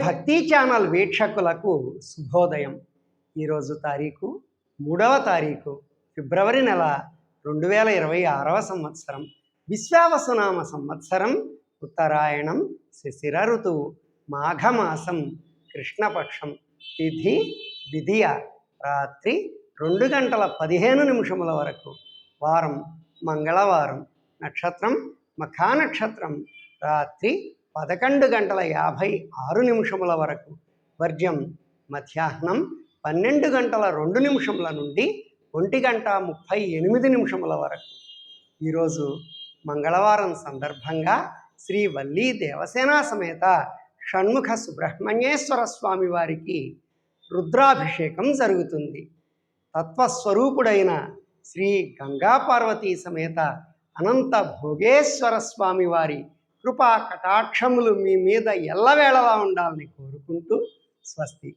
భక్తి ఛానల్ వీక్షకులకు శుభోదయం. ఈరోజు తారీఖు 3వ తారీఖు ఫిబ్రవరి నెల 2026వ సంవత్సరం, విశ్వావసునామ సంవత్సరం, ఉత్తరాయణం, శిశిర ఋతువు, మాఘమాసం, కృష్ణపక్షం, తిథి విధియ, రాత్రి 2:15 వరకు, వారం మంగళవారం, నక్షత్రం మఖా నక్షత్రం, రాత్రి 11:56 వరకు, వర్జ్యం మధ్యాహ్నం 12:02 నుండి 1:38 వరకు. ఈరోజు మంగళవారం సందర్భంగా శ్రీ వల్లీ దేవసేనా సమేత షణ్ముఖ సుబ్రహ్మణ్యేశ్వర స్వామి వారికి రుద్రాభిషేకం జరుగుతుంది. తత్వస్వరూపుడైన శ్రీ గంగా పార్వతీ సమేత అనంత భోగేశ్వర స్వామి వారి కృపా కటాక్షములు మీ మీద ఎల్లవేళలా ఉండాలని కోరుకుంటూ స్వస్తి.